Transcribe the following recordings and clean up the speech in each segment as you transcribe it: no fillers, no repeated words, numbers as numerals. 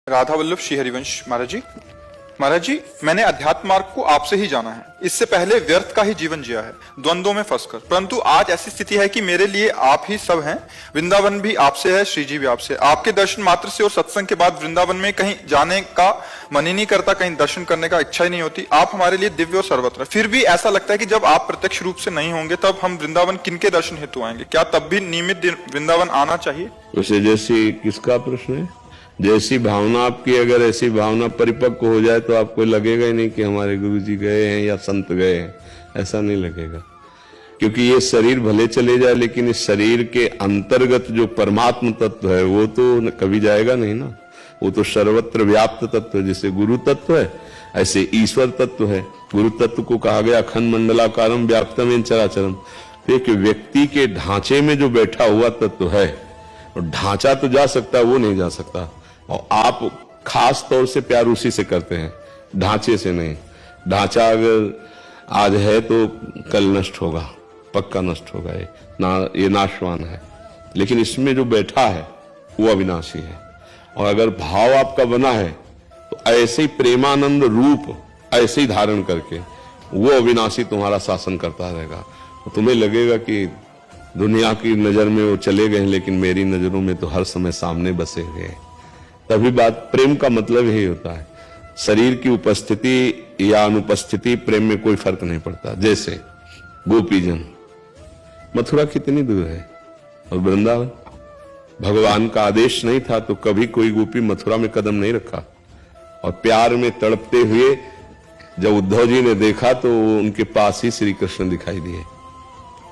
राधा वल्लभ श्री हरिवंश महाराज जी, मैंने अध्यात्म मार्ग को आपसे ही जाना है। इससे पहले व्यर्थ का ही जीवन जिया है, द्वंद्वों में फंसकर। परंतु आज ऐसी स्थिति है कि मेरे लिए आप ही सब हैं। वृंदावन भी आपसे है, श्री जी भी आपसे। आपके दर्शन मात्र से और सत्संग के बाद वृंदावन में कहीं जाने का मन ही नहीं करता, कहीं दर्शन करने का इच्छा ही नहीं होती। आप हमारे लिए दिव्य और सर्वत्र। फिर भी ऐसा लगता है कि जब आप प्रत्यक्ष रूप से नहीं होंगे तब हम वृंदावन किनके दर्शन हेतु आएंगे? क्या तब भी नियमित वृंदावन आना चाहिए? उसे जैसी किसका प्रश्न है? जैसी भावना आपकी, अगर ऐसी भावना परिपक्व हो जाए तो आपको लगेगा ही नहीं कि हमारे गुरु जी गए हैं या संत गए हैं। ऐसा नहीं लगेगा, क्योंकि ये शरीर भले चले जाए लेकिन इस शरीर के अंतर्गत जो परमात्म तत्व है वो तो कभी जाएगा नहीं ना। वो तो सर्वत्र व्याप्त तत्व है। जैसे गुरु तत्व है ऐसे ईश्वर तत्व है। गुरु तत्व को कहा गया अखंड मंडलाकारम व्याप्तम चराचरम। तो एक व्यक्ति के ढांचे में जो बैठा हुआ तत्व है, और ढांचा तो जा सकता है, वो नहीं जा सकता। और आप खास तौर से प्यार उसी से करते हैं, ढांचे से नहीं। ढांचा अगर आज है तो कल नष्ट होगा, पक्का नष्ट होगा। ये नाशवान है, लेकिन इसमें जो बैठा है वो अविनाशी है। और अगर भाव आपका बना है तो ऐसे ही प्रेमानंद रूप ऐसे ही धारण करके वो अविनाशी तुम्हारा शासन करता रहेगा। तो तुम्हें लगेगा कि दुनिया की नजर में वो चले गए, लेकिन मेरी नजरों में तो हर समय सामने बसे हुए। तभी बात प्रेम का मतलब यही होता है। शरीर की उपस्थिति या अनुपस्थिति प्रेम में कोई फर्क नहीं पड़ता। जैसे गोपीजन, मथुरा कितनी दूर है और वृंदावन, भगवान का आदेश नहीं था तो कभी कोई गोपी मथुरा में कदम नहीं रखा। और प्यार में तड़पते हुए जब उद्धव जी ने देखा तो उनके पास ही श्री कृष्ण दिखाई दिए।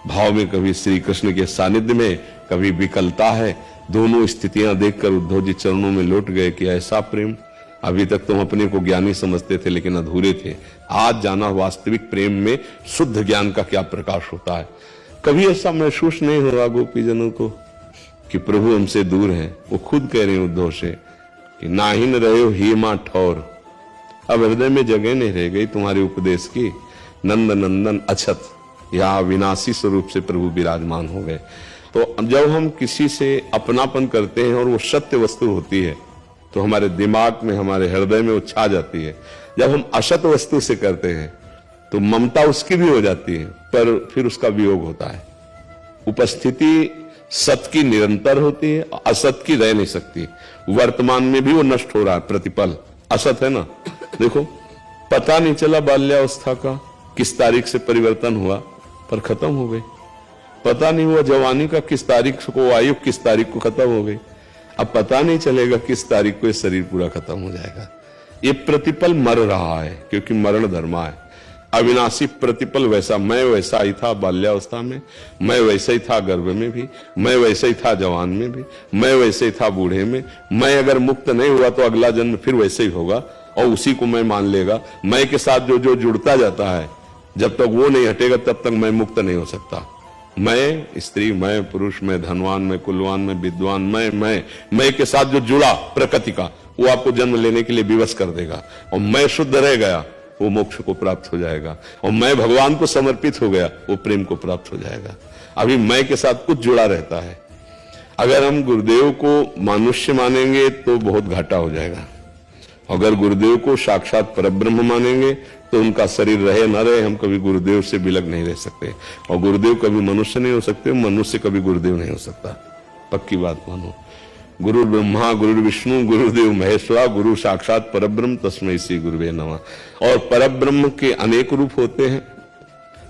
भाव में कभी श्री कृष्ण के सानिध्य में, कभी विकलता है। दोनों स्थितियां देखकर उद्धव जी चरणों में लौट गए कि ऐसा प्रेम। अभी तक तुम अपने को ज्ञानी समझते थे लेकिन अधूरे थे। आज जाना वास्तविक प्रेम में शुद्ध ज्ञान का क्या प्रकाश होता है। कभी ऐसा महसूस नहीं हो रहा गोपीजनों को कि प्रभु हमसे दूर है। वो खुद कह रहे हैं उद्धव से कि नाहिन रहे हो ही मां ठौर। अब हृदय में जगह नहीं रह गई तुम्हारे उपदेश की। नंद नंदन अछत, यहाँ विनाशी स्वरूप से प्रभु विराजमान हो गए। तो जब हम किसी से अपनापन करते हैं और वो सत्य वस्तु होती है तो हमारे दिमाग में, हमारे हृदय में वो छा जाती है। जब हम असत वस्तु से करते हैं तो ममता उसकी भी हो जाती है, पर फिर उसका वियोग होता है। उपस्थिति सत की निरंतर होती है, असत की रह नहीं सकती। वर्तमान में भी वो नष्ट हो रहा है प्रतिपल। असत है ना, देखो पता नहीं चला बाल्यावस्था का किस तारीख से परिवर्तन हुआ, पर खत्म हो गई। पता नहीं हुआ जवानी का किस तारीख को आयु किस तारीख को खत्म हो गई। अब पता नहीं चलेगा किस तारीख को ये शरीर पूरा खत्म हो जाएगा। ये प्रतिपल मर रहा है क्योंकि मरण धर्मा है। अविनाशी प्रतिपल वैसा, मैं वैसा ही था बाल्यावस्था में, मैं वैसे ही था गर्भ में भी, मैं वैसे ही था जवान में भी, मैं वैसे ही था बूढ़े में। मैं अगर मुक्त नहीं हुआ तो अगला जन्म फिर वैसे ही होगा और उसी को मैं मान लेगा। मैं के साथ जो जो जुड़ता जाता है, जब तक वो नहीं हटेगा तब तक मैं मुक्त नहीं हो सकता। मैं स्त्री, मैं पुरुष, मैं धनवान, मैं कुलवान, मैं विद्वान, मैं के साथ जो जुड़ा प्रकृति का, वो आपको जन्म लेने के लिए विवश कर देगा। और मैं शुद्ध रह गया, वो मोक्ष को प्राप्त हो जाएगा। और मैं भगवान को समर्पित हो गया, वो प्रेम को प्राप्त हो जाएगा। अभी मैं के साथ कुछ जुड़ा रहता है। अगर हम गुरुदेव को मनुष्य मानेंगे तो बहुत घाटा हो जाएगा। अगर गुरुदेव को साक्षात परब्रह्म मानेंगे तो उनका शरीर रहे न रहे, हम कभी गुरुदेव से विलग नहीं रह सकते। और गुरुदेव कभी मनुष्य नहीं हो सकते, मनुष्य कभी गुरुदेव नहीं हो सकता। पक्की बात मानो। गुरु ब्रह्मा गुरु विष्णु गुरुदेव महेश्वरा, गुरु साक्षात परब्रह्म तस्मै श्री गुरुवे नमः। और परब्रह्म के अनेक रूप होते हैं।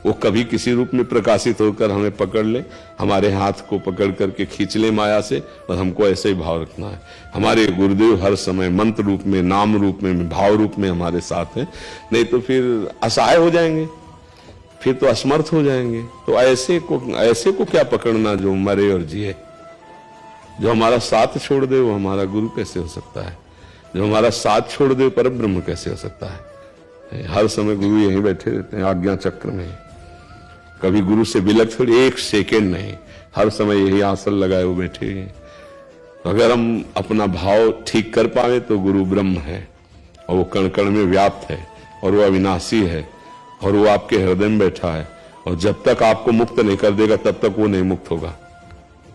वो कभी किसी रूप में प्रकाशित होकर हमें पकड़ ले, हमारे हाथ को पकड़ करके खींच ले माया से, और हमको ऐसे ही भाव रखना है। हमारे गुरुदेव हर समय मंत्र रूप में, नाम रूप में, भाव रूप में हमारे साथ हैं। नहीं तो फिर असहाय हो जाएंगे, फिर तो असमर्थ हो जाएंगे। तो ऐसे को क्या पकड़ना जो मरे और जिए। जो हमारा साथ छोड़ दे वो हमारा गुरु कैसे हो सकता है? जो हमारा साथ छोड़ दे परब्रह्म कैसे हो सकता है? हर समय गुरु यहीं बैठे रहते हैं आज्ञा चक्र में। कभी गुरु से विलग थोड़ी एक सेकेंड नहीं, हर समय यही आसन लगाए वो बैठे हैं। तो अगर हम अपना भाव ठीक कर पाए तो गुरु ब्रह्म है और वो कण कण में व्याप्त है और वो अविनाशी है और वो आपके हृदय में बैठा है। और जब तक आपको मुक्त नहीं कर देगा तब तक वो नहीं मुक्त होगा।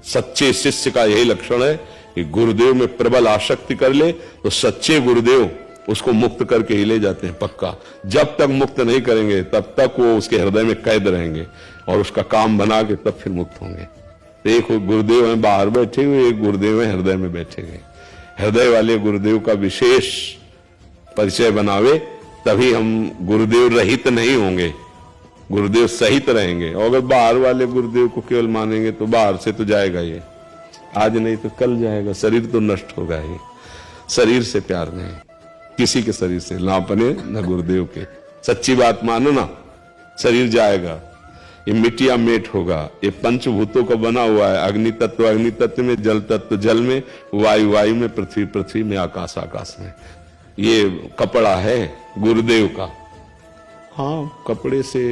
सच्चे शिष्य का यही लक्षण है कि गुरुदेव में प्रबल आसक्ति कर ले तो सच्चे गुरुदेव उसको मुक्त करके ही ले जाते हैं पक्का। जब तक मुक्त नहीं करेंगे तब तक वो उसके हृदय में कैद रहेंगे और उसका काम बना के तब फिर मुक्त होंगे। तो एक गुरुदेव हैं बाहर बैठे हुए, एक गुरुदेव हैं हृदय में बैठे हुए। हृदय वाले गुरुदेव का विशेष परिचय बनावे तभी हम गुरुदेव रहित नहीं होंगे, गुरुदेव सहित रहेंगे। और अगर बाहर वाले गुरुदेव को केवल मानेंगे तो बाहर से तो जाएगा ये, आज नहीं तो कल जाएगा, शरीर तो नष्ट होगा ही। शरीर से प्यार नहीं, किसी के शरीर से, ना अपने ना गुरुदेव के। सच्ची बात मानो ना, शरीर जाएगा, ये मिट्टिया मेट होगा, ये पंचभूतों का बना हुआ है। अग्नि तत्व में, जल तत्व जल में, वायु में, पृथ्वी में, आकाश में। ये कपड़ा है गुरुदेव का। हाँ, कपड़े से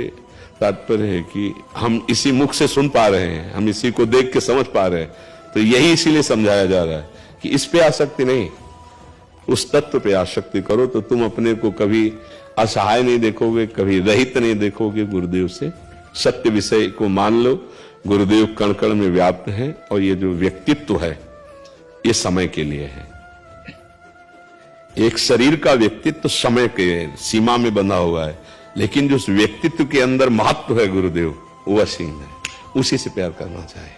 तात्पर्य है कि हम इसी मुख से सुन पा रहे हैं, हम इसी को देख के समझ पा रहे हैं। तो यही इसीलिए समझाया जा रहा है कि इस पे आसक्ति नहीं, उस तत्व पे आसक्ति करो तो तुम अपने को कभी असहाय नहीं देखोगे, कभी रहित नहीं देखोगे गुरुदेव से। सत्य विषय को मान लो, गुरुदेव कण कण में व्याप्त है और ये जो व्यक्तित्व है ये समय के लिए है। एक शरीर का व्यक्तित्व समय के सीमा में बंधा हुआ है, लेकिन जो उस व्यक्तित्व के अंदर महत्व है गुरुदेव वो असीम है। उसी से प्यार करना चाहिए,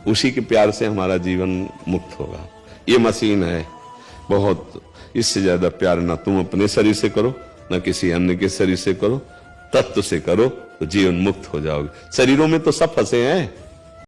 उसी के प्यार से हमारा जीवन मुक्त होगा। ये मशीन है बहुत, इससे ज्यादा प्यार ना तुम अपने शरीर से करो ना किसी अन्य के शरीर से करो, तत्व से करो तो जीवन मुक्त हो जाओगे। शरीरों में तो सब फंसे हैं,